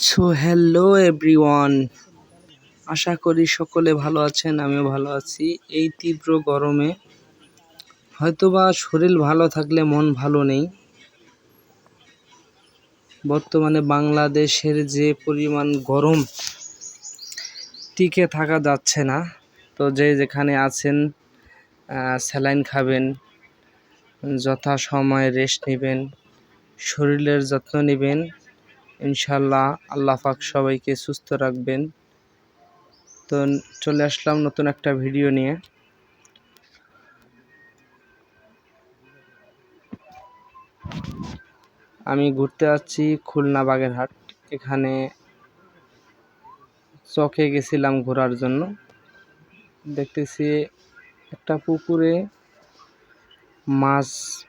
So hello everyone, আশা করি সকলে ভালো আছেন। আমিও ভালো আছি। এই তীব্র গরমে হয়তোবা শরীর ভালো থাকলে মন ভালো নেই। বর্তমানে বাংলাদেশের যে পরিমাণ গরম, টিকে থাকা যাচ্ছে না। তো যে যেখানে আছেন স্যালাইন খাবেন, যথাসময়ে রেস্ট নেবেন, শরীরের যত্ন নেবেন। ইনশাল্লাহ আল্লাহ পাক সবাইকে সুস্থ রাখবেন। তো চলে আসলাম নতুন একটা ভিডিও নিয়ে। আমি ঘুরতে যাচ্ছি খুলনা বাগেরহাট। এখানে চকে গেছিলাম ঘোরার জন্য। দেখতেছি একটা পুকুরে মাছ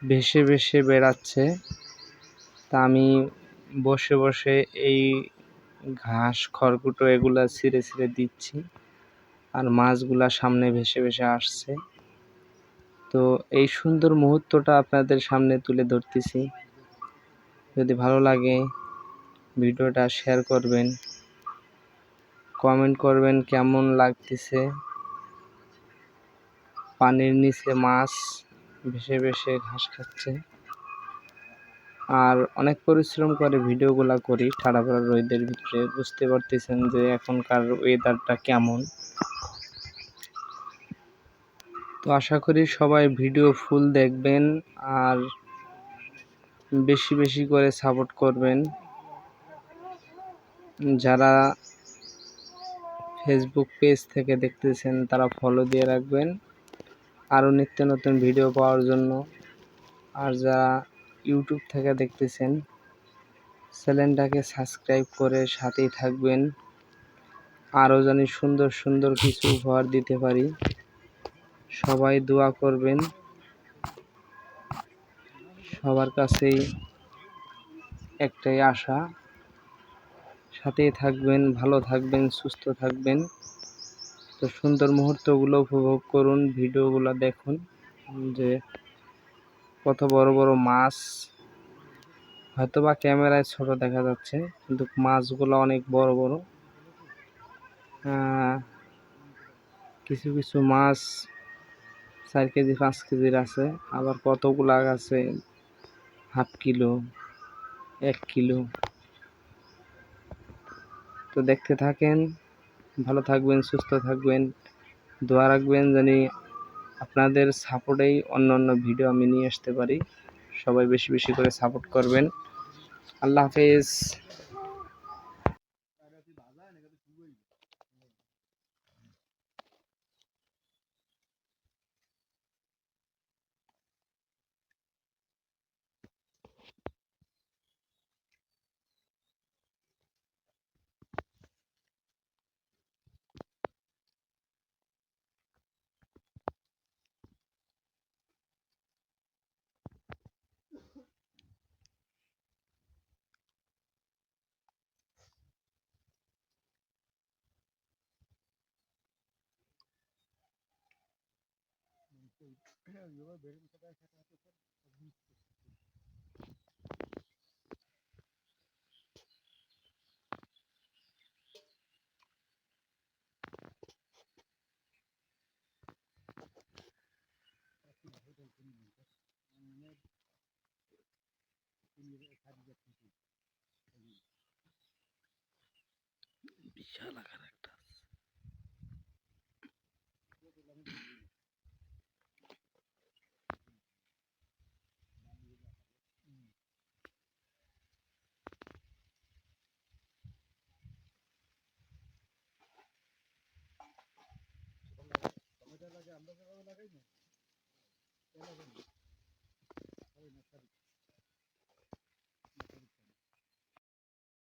ভেসে ভেসে বেড়াচ্ছে। তা আমি বসে বসে এই ঘাস খড়কুটো এগুলা ছিঁড়ে ছিঁড়ে দিচ্ছি, আর মাছগুলা সামনে ভেসে ভেসে আসছে। তো এই সুন্দর মুহূর্তটা আপনাদের সামনে তুলে ধরতেছি। যদি ভালো লাগে ভিডিওটা শেয়ার করবেন, কমেন্ট করবেন কেমন লাগতেছে। পানির নিচে মাছ ভেসে ভেসে ঘাস খাচ্ছে। আর অনেক পরিশ্রম করে ভিডিওগুলা করি ঠাড়া পড়া রোদের ভিতরে। বুঝতে পারতেছেন যে এখনকার ওয়েদারটা কেমন। তো আশা করি সবাই ভিডিও ফুল দেখবেন আর বেশি বেশি করে সাপোর্ট করবেন। যারা ফেসবুক পেজ থেকে দেখতেছেন তারা ফলো দিয়ে রাখবেন আরও নিত্য নতুন ভিডিও পাওয়ার জন্য। আর যারা ইউটিউব থেকে দেখতেছেন চ্যানেলটাকে সাবস্ক্রাইব করে সাথেই থাকবেন। আরও জানি সুন্দর সুন্দর কিছু উপহার দিতে পারি। সবাই দোয়া করবেন। সবার কাছেই একটাই আশা, সাথেই থাকবেন, ভালো থাকবেন, সুস্থ থাকবেন। তো সুন্দর মুহূর্তগুলো উপভোগ করুন, ভিডিওগুলো দেখুন যে কত বড় বড় মাছ। হয়তোবা ক্যামেরায় ছোট দেখা যাচ্ছে, কিন্তু মাছগুলো অনেক বড় বড়। কিছু কিছু মাছ 4 কেজি 5 কেজির আছে, আবার কতগুলা আছে হাফ কিলো 1 কিলো। তো দেখতে থাকেন, ভালো থাকবেন, সুস্থ থাকবেন, দোয়া রাখবেন জানি আপনাদের সাপোর্টেই অন্য অন্য ভিডিও আমি নিয়ে আসতে পারি। সবাই বেশি বেশি করে সাপোর্ট করবেন। আল্লাহ হাফেজ। বিশাল আকার একটা। আমরা লাগাই না।